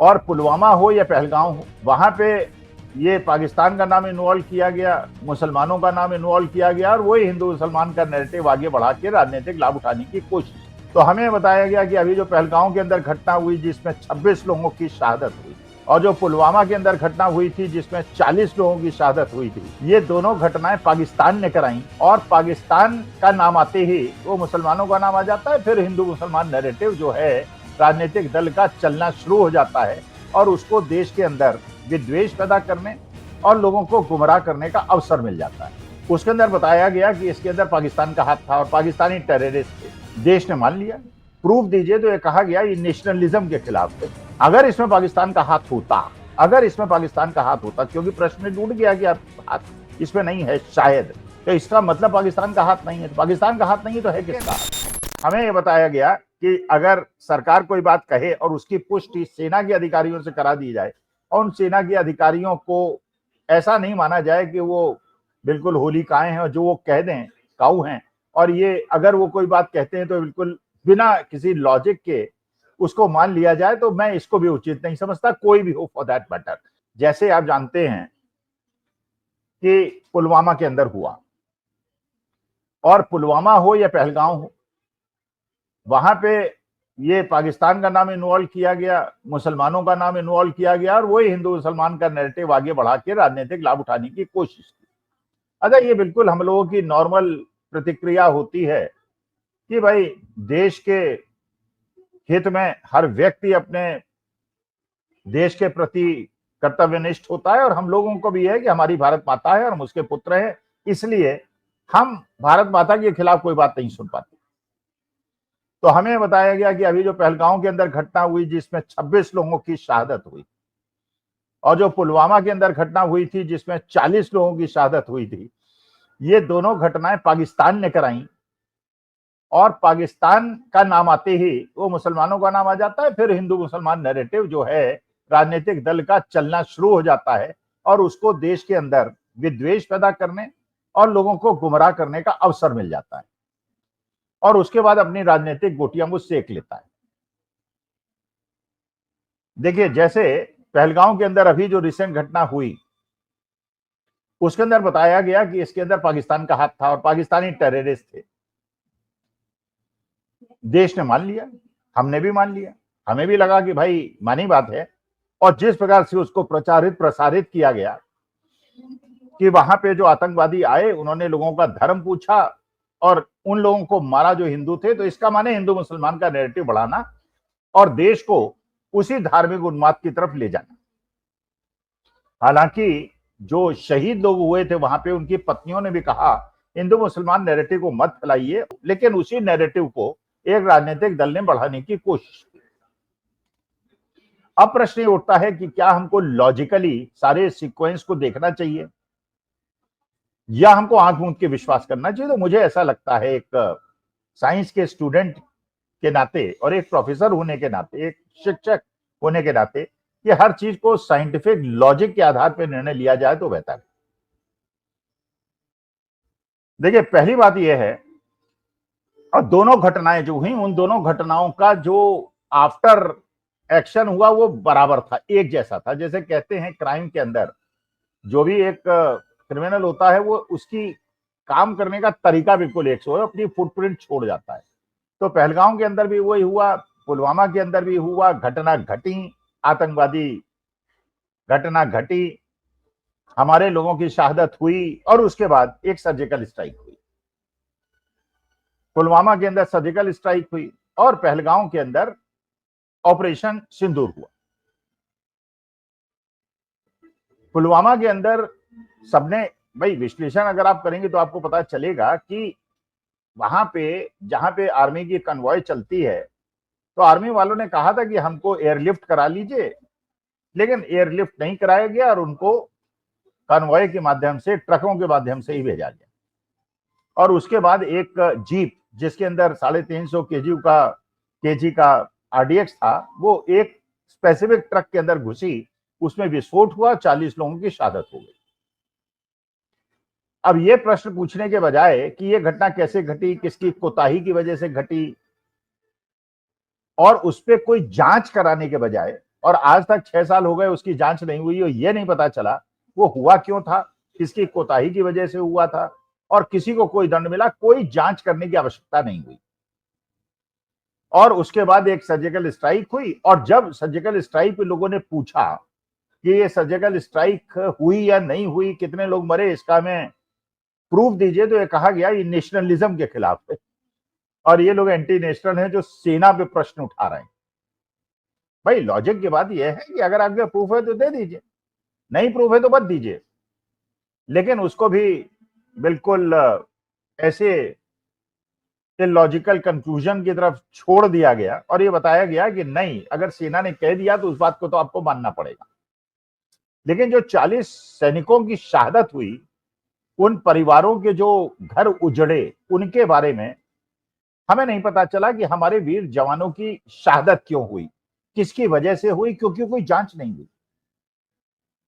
और पुलवामा हो या पहलगांव हो, वहां पे ये पाकिस्तान का नाम इन्वॉल्व किया गया, मुसलमानों का नाम इन्वॉल्व किया गया और वही हिंदू मुसलमान का नैरेटिव आगे बढ़ा के राजनीतिक लाभ उठाने की कोशिश। तो हमें बताया गया कि अभी जो पहलगांव के अंदर घटना हुई जिसमें 26 लोगों की शहादत हुई और जो पुलवामा के अंदर घटना हुई थी जिसमें 40 लोगों की शहादत हुई थी, ये दोनों घटनाएं पाकिस्तान ने कराई और पाकिस्तान का नाम आते ही वो मुसलमानों का नाम आ जाता है, फिर हिंदू मुसलमान नैरेटिव जो है राजनीतिक दल का चलना शुरू हो जाता है और उसको देश के अंदर विद्वेष पैदा करने और लोगों को गुमराह करने का अवसर मिल जाता है। उसके अंदर बताया गया कि इसके अंदर पाकिस्तान का हाथ था और पाकिस्तानी टेररिस्ट थे। देश ने मान लिया, प्रूफ दीजिए, तो ये कहा गया ये नेशनलिज्म के खिलाफ थे। अगर इसमें पाकिस्तान का हाथ होता, क्योंकि प्रश्न टूट गया कि हाथ इसमें नहीं है शायद, तो इसका मतलब पाकिस्तान का हाथ नहीं है। तो पाकिस्तान का हाथ नहीं है तो है किसका? हमें यह बताया गया कि अगर सरकार कोई बात कहे और उसकी पुष्टि सेना के अधिकारियों से करा दी जाए और उन सेना के अधिकारियों को ऐसा नहीं माना जाए कि वो बिल्कुल होली काए हैं और जो वो कह दें काऊ हैं, और ये अगर वो कोई बात कहते हैं तो बिल्कुल बिना किसी लॉजिक के उसको मान लिया जाए, तो मैं इसको भी उचित नहीं समझता, कोई भी हो फॉर दैट मैटर। जैसे आप जानते हैं कि पुलवामा के अंदर हुआ, और पुलवामा हो या पहलगांव हो, वहां पे ये पाकिस्तान का नाम इन्वॉल्व किया गया, मुसलमानों का नाम इन्वॉल्व किया गया और वही हिंदू मुसलमान का नैरेटिव आगे बढ़ा के राजनीतिक लाभ उठाने की कोशिश की। अच्छा, ये बिल्कुल हम लोगों की नॉर्मल प्रतिक्रिया होती है कि भाई देश के हित में हर व्यक्ति अपने देश के प्रति कर्तव्यनिष्ठ होता है, और हम लोगों को भी है कि हमारी भारत माता है और हम उसके पुत्र हैं, इसलिए हम भारत माता के खिलाफ कोई बात नहीं सुन पाते। तो हमें बताया गया कि अभी जो पहलगांव के अंदर घटना हुई जिसमें 26 लोगों की शहादत हुई और जो पुलवामा के अंदर घटना हुई थी जिसमें 40 लोगों की शहादत हुई थी, ये दोनों घटनाएं पाकिस्तान ने कराई और पाकिस्तान का नाम आते ही वो मुसलमानों का नाम आ जाता है, फिर हिंदू मुसलमान नैरेटिव जो है राजनीतिक दल का चलना शुरू हो जाता है और उसको देश के अंदर विद्वेष पैदा करने और लोगों को गुमराह करने का अवसर मिल जाता है और उसके बाद अपनी राजनीतिक गोटियां वो सेक लेता है। देखिए, जैसे पहलगांव के अंदर अभी जो रिसेंट घटना हुई उसके अंदर बताया गया कि इसके अंदर पाकिस्तान का हाथ था और पाकिस्तानी टेररिस्ट थे। देश ने मान लिया, हमने भी मान लिया, हमें भी लगा कि भाई मानी बात है, और जिस प्रकार से उसको प्रसारित किया गया कि वहां पे जो आतंकवादी आए उन्होंने लोगों का धर्म पूछा और उन लोगों को मारा जो हिंदू थे, तो इसका माने हिंदू मुसलमान का नैरेटिव बढ़ाना और देश को उसी धार्मिक उन्माद की तरफ ले जाना। हालांकि जो शहीद लोग हुए थे वहां पे उनकी पत्नियों ने भी कहा हिंदू मुसलमान नैरेटिव को मत फैलाइए, लेकिन उसी नैरेटिव को एक राजनीतिक दल ने बढ़ाने की कोशिश की। अब प्रश्न ये उठता है कि क्या हमको लॉजिकली सारे सीक्वेंस को देखना चाहिए या हमको आंख मूंद के विश्वास करना चाहिए? तो मुझे ऐसा लगता है, एक साइंस के स्टूडेंट के नाते और एक प्रोफेसर होने के नाते, एक शिक्षक होने के नाते, कि हर चीज को साइंटिफिक लॉजिक के आधार पर निर्णय लिया जाए तो बेहतर है। देखिए, पहली बात यह है, और दोनों घटनाएं जो हुई उन दोनों घटनाओं का जो आफ्टर एक्शन हुआ वो बराबर था, एक जैसा था। जैसे कहते हैं क्राइम के अंदर जो भी एक क्रिमिनल होता है वो उसकी काम करने का तरीका बिल्कुल एक सो है, अपनी फुटप्रिंट छोड़ जाता है। तो पहलगांव के अंदर भी वही हुआ, पुलवामा के अंदर भी हुआ, घटना घटी, आतंकवादी घटना घटी, हमारे लोगों की शहादत हुई और उसके बाद एक सर्जिकल स्ट्राइक हुई। पुलवामा के अंदर सर्जिकल स्ट्राइक हुई और पहलगांव के अंदर ऑपरेशन सिंदूर हुआ। पुलवामा के अंदर सबने, भाई विश्लेषण अगर आप करेंगे तो आपको पता चलेगा कि वहां पे जहां पे आर्मी की कन्वॉय चलती है तो आर्मी वालों ने कहा था कि हमको एयरलिफ्ट करा लीजिए, लेकिन एयरलिफ्ट नहीं कराया गया और उनको कन्वॉय के माध्यम से, ट्रकों के माध्यम से ही भेजा गया। और उसके बाद एक जीप जिसके अंदर 350 केजी का आरडीएक्स था, वो एक स्पेसिफिक ट्रक के अंदर घुसी, उसमें विस्फोट हुआ, 40 लोगों की शहादत हो गई। अब ये प्रश्न पूछने के बजाय कि ये घटना कैसे घटी, किसकी कोताही की वजह से घटी, और उस पर कोई जांच कराने के बजाय और आज तक 6 साल हो गए उसकी जांच नहीं हुई और ये नहीं पता चला वो हुआ क्यों था, किसकी कोताही की वजह से हुआ था, और किसी को कोई दंड मिला, कोई जांच करने की आवश्यकता नहीं हुई। और उसके बाद एक सर्जिकल स्ट्राइक हुई, और जब सर्जिकल स्ट्राइक पे लोगों ने पूछा कि ये सर्जिकल स्ट्राइक हुई या नहीं हुई, कितने लोग मरे, इसका हमें प्रूफ दीजिए, तो ये कहा गया ये नेशनलिज्म के खिलाफ है और ये लोग एंटी नेशनल हैं जो सेना पे प्रश्न उठा रहे हैं। भाई लॉजिक की बात यह है कि अगर आपके प्रूफ है तो दे दीजिए, नहीं प्रूफ है तो मत दीजिए। लेकिन उसको भी बिल्कुल ऐसे लॉजिकल कंक्लूजन की तरफ छोड़ दिया गया और ये बताया गया कि नहीं, अगर सेना ने कह दिया तो उस बात को तो आपको मानना पड़ेगा। लेकिन जो 40 सैनिकों की शहादत हुई, उन परिवारों के जो घर उजड़े, उनके बारे में हमें नहीं पता चला कि हमारे वीर जवानों की शहादत क्यों हुई, किसकी वजह से हुई, क्योंकि कोई जांच नहीं हुई।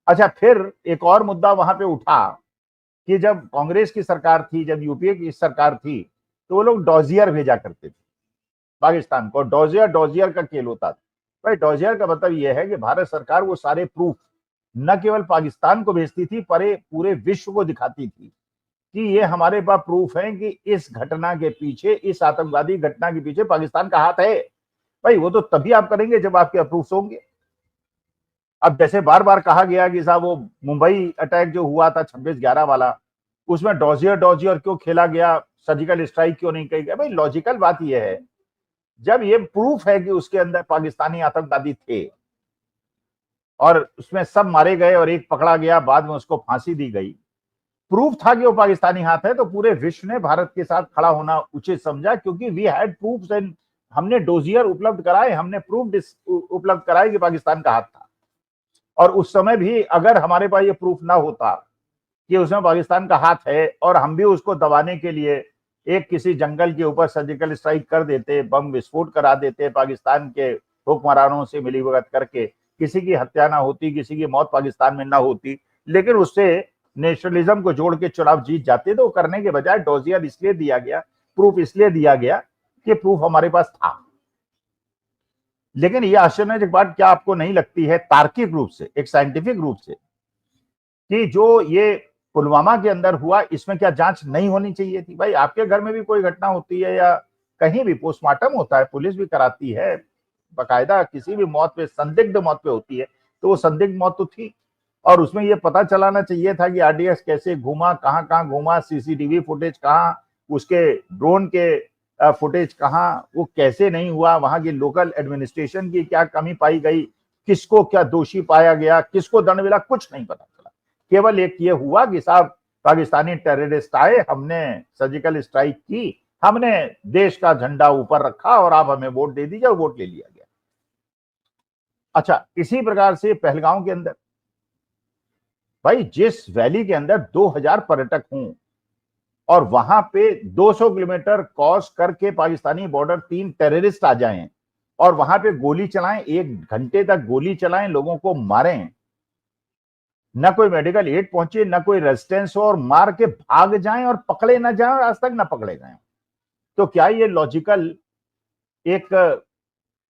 अच्छा, फिर एक और मुद्दा वहां पे उठा कि जब कांग्रेस की सरकार थी, जब यूपीए की सरकार थी, तो वो लोग डॉजियर भेजा करते थे पाकिस्तान को। डॉजियर का खेल होता था। भाई डॉजियर का मतलब यह है कि भारत सरकार वो सारे प्रूफ न केवल पाकिस्तान को भेजती थी, पर पूरे विश्व को दिखाती थी कि ये हमारे पास प्रूफ है कि इस घटना के पीछे, इस आतंकवादी घटना के पीछे पाकिस्तान का हाथ है। भाई वो तो तभी आप करेंगे जब आपके प्रूफ होंगे। अब जैसे बार बार कहा गया कि साहब वो मुंबई अटैक जो हुआ था 26/11 वाला, उसमें डॉजियर क्यों खेला गया, सर्जिकल स्ट्राइक क्यों नहीं कही गया। भाई लॉजिकल बात यह है, जब ये प्रूफ है कि उसके अंदर पाकिस्तानी आतंकवादी थे और उसमें सब मारे गए और एक पकड़ा गया, बाद में उसको फांसी दी गई, प्रूफ था कि वो पाकिस्तानी हाथ है, तो पूरे विश्व ने भारत के साथ खड़ा होना उचित समझा, क्योंकि वी हैड प्रूफ्स एंड हमने डोजियर उपलब्ध कराए, हमने प्रूफ उपलब्ध कराए कि पाकिस्तान का हाथ था। और उस समय भी अगर हमारे पास ये प्रूफ ना होता कि उसमें पाकिस्तान का हाथ है और हम भी उसको दबाने के लिए एक किसी जंगल के ऊपर सर्जिकल स्ट्राइक कर देते, बम विस्फोट करा देते, पाकिस्तान के हुक्मरानों से मिलीभगत करके किसी की हत्या ना होती, किसी की मौत पाकिस्तान में ना होती, लेकिन उससे नेशनलिज्म को जोड़ के चुनाव जीत जाते, तो करने के बजाय डॉजियर इसलिए दिया गया, प्रूफ इसलिए दिया गया कि प्रूफ हमारे पास था। लेकिन यह आश्चर्यजनक बात क्या आपको नहीं लगती है, तार्किक रूप से, एक साइंटिफिक रूप से, कि जो ये पुलवामा के अंदर हुआ, इसमें क्या जांच नहीं होनी चाहिए थी? भाई आपके घर में भी कोई घटना होती है या कहीं भी पोस्टमार्टम होता है, पुलिस भी कराती है बाकायदा, किसी भी मौत पे, संदिग्ध मौत पे होती है, तो वो संदिग्ध मौत तो थी, और उसमें ये पता चलाना चाहिए था कि आरडीएक्स कैसे घूमा, कहां कहां घूमा, सीसीटीवी फुटेज कहां, उसके ड्रोन के फुटेज कहां, वो कैसे नहीं हुआ, वहां की लोकल एडमिनिस्ट्रेशन की क्या कमी पाई गई, किसको क्या दोषी पाया गया, किसको दंड मिला, कुछ नहीं पता चला। केवल एक ये हुआ कि साहब पाकिस्तानी टेररिस्ट आए, हमने सर्जिकल स्ट्राइक की, हमने देश का झंडा ऊपर रखा और आप हमें वोट दे दीजिए, वोट ले लिया गया। अच्छा, इसी प्रकार से पहलगांव के अंदर, भाई जिस वैली के अंदर 2000 पर्यटक हों और वहां पे 200 किलोमीटर क्रॉस करके पाकिस्तानी बॉर्डर 3 टेररिस्ट आ जाएं और वहां पे गोली चलाएं, 1 घंटे तक गोली चलाएं, लोगों को मारें, न कोई मेडिकल एड पहुंचे, न कोई रेजिस्टेंस हो, और मार के भाग जाएं और पकड़े न जाएं, और आज तक न पकड़े गए। तो क्या ये लॉजिकल एक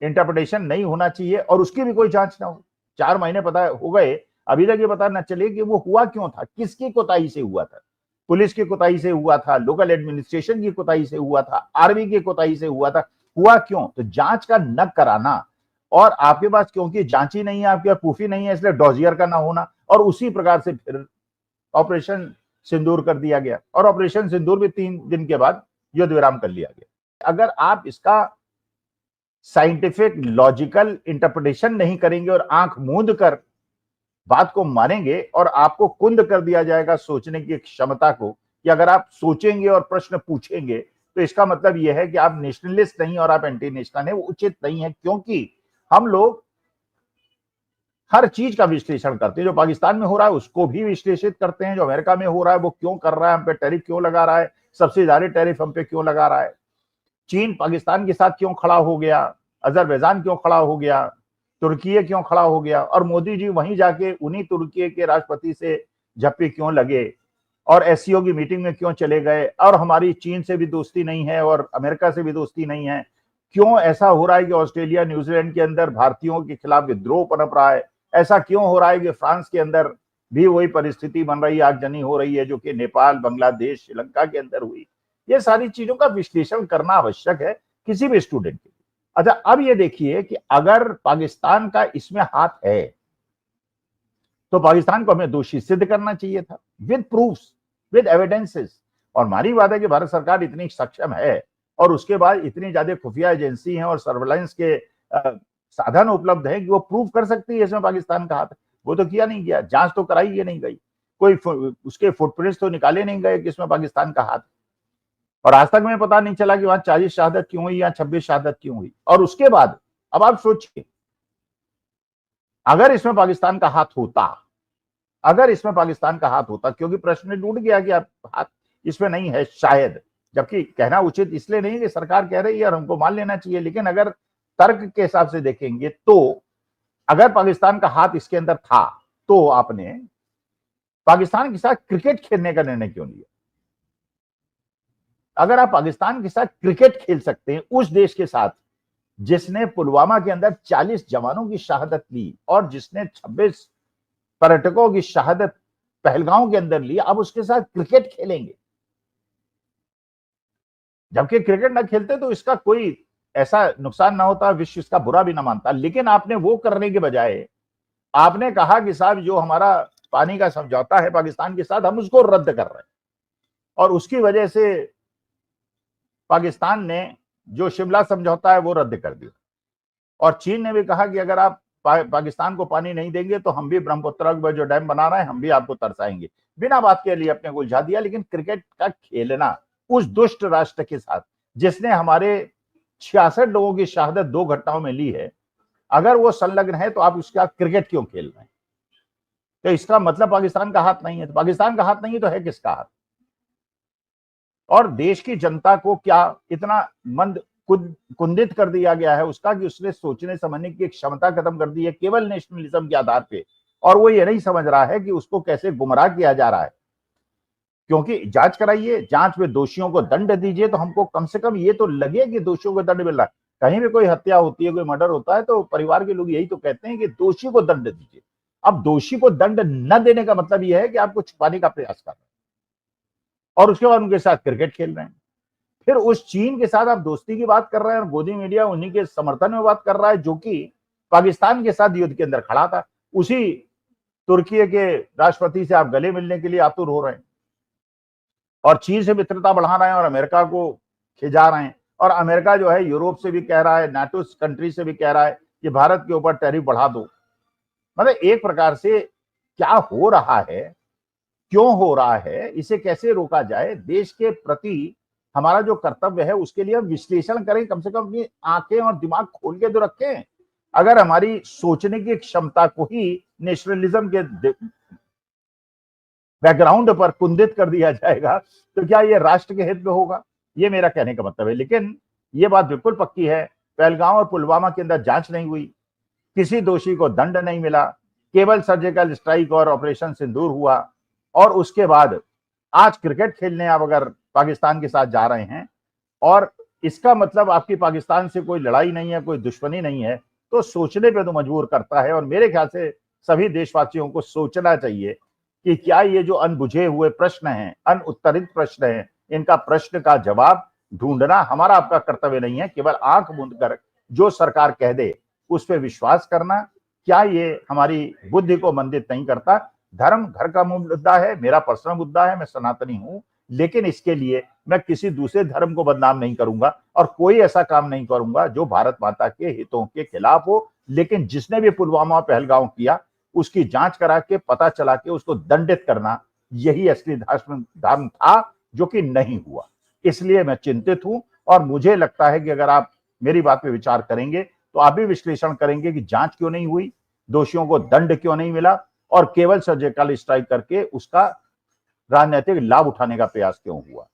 इंटरप्रिटेशन नहीं होना चाहिए और उसकी भी कोई जांच ना हो? 4 महीने पता हो गए, अभी तक ये पता न चले कि वो हुआ क्यों था, किसकी कोताही से हुआ था। पुलिस की कोताही से हुआ था, लोकल एडमिनिस्ट्रेशन की कोताही से हुआ था, आर्मी की कोताही से हुआ था, हुआ क्यों? तो जांच का न कराना, और आपके पास क्योंकि जांच ही नहीं है, आपके पास प्रूफ ही नहीं है, इसलिए डॉजियर का ना होना, और उसी प्रकार से फिर ऑपरेशन सिंदूर कर दिया गया, और ऑपरेशन सिंदूर भी 3 दिन के बाद युद्ध विराम कर लिया गया। अगर आप इसका साइंटिफिक लॉजिकल इंटरप्रिटेशन नहीं करेंगे और आंख मूंद कर बात को मानेंगे, और आपको कुंद कर दिया जाएगा सोचने की क्षमता को, कि अगर आप सोचेंगे और प्रश्न पूछेंगे तो इसका मतलब यह है कि आप नेशनलिस्ट नहीं और आप एंटी नेशनल है, वो उचित नहीं है। क्योंकि हम लोग हर चीज का विश्लेषण करते हैं, जो पाकिस्तान में हो रहा है उसको भी विश्लेषित करते हैं, जो अमेरिका में हो रहा है वो क्यों कर रहा है, हम पे टैरिफ क्यों लगा रहा है, सबसे ज्यादा टैरिफ हम पे क्यों लगा रहा है, चीन पाकिस्तान के साथ क्यों खड़ा हो गया, अजरबैजान क्यों खड़ा हो गया, तुर्की क्यों खड़ा हो गया, और मोदी जी वहीं जाके उन्हीं तुर्की के राष्ट्रपति से झप्पी क्यों लगे, और एससीओ की मीटिंग में क्यों चले गए, और हमारी चीन से भी दोस्ती नहीं है और अमेरिका से भी दोस्ती नहीं है, क्यों ऐसा हो रहा है कि ऑस्ट्रेलिया न्यूजीलैंड के अंदर भारतीयों के खिलाफ विद्रोह पनप रहा है, ऐसा क्यों हो रहा है कि फ्रांस के अंदर भी वही परिस्थिति बन रही है, आगजनी हो रही है जो कि नेपाल, बांग्लादेश, श्रीलंका के अंदर हुई। ये सारी चीजों का विश्लेषण करना आवश्यक है किसी भी स्टूडेंट के लिए। अच्छा, अब ये देखिए कि अगर पाकिस्तान का इसमें हाथ है तो पाकिस्तान को हमें दोषी सिद्ध करना चाहिए था, विद प्रूफ्स, विद एविडेंसेस। और हमारी बात है कि भारत सरकार इतनी सक्षम है और उसके बाद इतनी ज्यादा खुफिया एजेंसी हैं और सर्वेलेंस के साधन उपलब्ध हैं कि वो प्रूव कर सकती है इसमें पाकिस्तान का हाथ है। वो तो किया नहीं गया, जांच तो कराई ये नहीं गई, कोई उसके फुटप्रिंट्स तो निकाले नहीं गए कि इसमें पाकिस्तान का हाथ है। और आज तक में पता नहीं चला कि वहां 40 शहादत क्यों हुई या 26 शहादत क्यों हुई। और उसके बाद अब आप सोचिए, अगर इसमें पाकिस्तान का हाथ होता, अगर इसमें पाकिस्तान का हाथ होता, क्योंकि प्रश्न टूट गया कि हाथ इसमें नहीं है शायद, जबकि कहना उचित इसलिए नहीं कि सरकार कह रही है और हमको मान लेना चाहिए, लेकिन अगर तर्क के हिसाब से देखेंगे तो अगर पाकिस्तान का हाथ इसके अंदर था तो आपने पाकिस्तान के साथ क्रिकेट खेलने का निर्णय क्यों लिया? अगर आप पाकिस्तान के साथ क्रिकेट खेल सकते हैं उस देश के साथ जिसने पुलवामा के अंदर 40 जवानों की शहादत ली और जिसने 26 पर्यटकों की शहादत पहलगांव के अंदर ली, अब उसके साथ क्रिकेट खेलेंगे? जबकि क्रिकेट ना खेलते तो इसका कोई ऐसा नुकसान ना होता, विश्व इसका बुरा भी ना मानता। लेकिन आपने वो करने के बजाय आपने कहा कि साहब जो हमारा पानी का समझौता है पाकिस्तान के साथ हम उसको रद्द कर रहे हैं, और उसकी वजह से पाकिस्तान ने जो शिमला समझौता है वो रद्द कर दिया। और चीन ने भी कहा कि अगर आप पाकिस्तान को पानी नहीं देंगे तो हम भी ब्रह्मपुत्र में जो डैम बना रहे हैं हम भी आपको तरसाएंगे। बिना बात के लिए अपने को उलझा दिया। लेकिन क्रिकेट का खेलना उस दुष्ट राष्ट्र के साथ जिसने हमारे 66 लोगों की शहादत 2 घटनाओं में ली है, अगर वो संलग्न है तो आप उसका क्रिकेट क्यों खेल रहे हैं? तो इसका मतलब पाकिस्तान का हाथ नहीं है। तो पाकिस्तान का हाथ नहीं है तो है किसका हाथ? और देश की जनता को क्या इतना मंद कुंदित कर दिया गया है उसका कि उसने सोचने समझने की क्षमता खत्म कर दी है केवल नेशनलिज्म के आधार पे। और वो ये नहीं समझ रहा है कि उसको कैसे गुमराह किया जा रहा है। क्योंकि जांच कराइए, जांच में दोषियों को दंड दीजिए तो हमको कम से कम ये तो लगे कि दोषियों को दंड मिल रहा है। कहीं भी कोई हत्या होती है, कोई मर्डर होता है तो परिवार के लोग यही तो कहते हैं कि दोषी को दंड दीजिए। अब दोषी को दंड न देने का मतलब यह है कि आपको छुपाने का प्रयास कर रहे हैं और उसके बाद उनके साथ क्रिकेट खेल रहे हैं। फिर उस चीन के साथ आप दोस्ती की बात कर रहे हैं और गोदी मीडिया उन्हीं के समर्थन में बात कर रहा है जो कि पाकिस्तान के साथ युद्ध के अंदर खड़ा था। उसी तुर्की के राष्ट्रपति से आप गले मिलने के लिए आतुर हो रहे हैं और चीन से मित्रता बढ़ा रहे हैं और अमेरिका को खिजा रहे हैं। और अमेरिका जो है यूरोप से भी कह रहा है, नाटो कंट्री से भी कह रहा है कि भारत के ऊपर टैरिफ बढ़ा दो। मतलब एक प्रकार से क्या हो रहा है, क्यों हो रहा है, इसे कैसे रोका जाए, देश के प्रति हमारा जो कर्तव्य है उसके लिए हम विश्लेषण करें, कम से कम अपनी आंखें और दिमाग खोल के तो रखें। अगर हमारी सोचने की क्षमता को ही नेशनलिज्म के बैकग्राउंड पर कुंदित कर दिया जाएगा तो क्या ये राष्ट्र के हित में होगा? ये मेरा कहने का मतलब है। लेकिन ये बात बिल्कुल पक्की है, पहलगांव और पुलवामा के अंदर जांच नहीं हुई, किसी दोषी को दंड नहीं मिला, केवल सर्जिकल स्ट्राइक और ऑपरेशन सिंदूर हुआ। और उसके बाद आज क्रिकेट खेलने आप अगर पाकिस्तान के साथ जा रहे हैं और इसका मतलब आपकी पाकिस्तान से कोई लड़ाई नहीं है, कोई दुश्मनी नहीं है, तो सोचने पे तो मजबूर करता है। और मेरे ख्याल से सभी देशवासियों को सोचना चाहिए कि क्या ये जो अनबुझे हुए प्रश्न हैं, अनउत्तरित प्रश्न हैं, इनका प्रश्न का जवाब ढूंढना हमारा आपका कर्तव्य नहीं है। केवल आंख मूंद कर जो सरकार कह दे उस पर विश्वास करना, क्या ये हमारी बुद्धि को मंदित नहीं करता? धर्म घर का मुद्दा है, मेरा पर्सनल मुद्दा है, मैं सनातनी हूं, लेकिन इसके लिए मैं किसी दूसरे धर्म को बदनाम नहीं करूंगा और कोई ऐसा काम नहीं करूंगा जो भारत माता के हितों के खिलाफ हो। लेकिन जिसने भी पुलवामा पहलगांव किया उसकी जांच करा के पता चला के उसको दंडित करना, यही असली धर्म था जो कि नहीं हुआ। इसलिए मैं चिंतित हूं और मुझे लगता है कि अगर आप मेरी बात पे विचार करेंगे तो आप भी विश्लेषण करेंगे कि जांच क्यों नहीं हुई, दोषियों को दंड क्यों नहीं मिला और केवल सर्जिकल स्ट्राइक करके उसका राजनीतिक लाभ उठाने का प्रयास क्यों हुआ।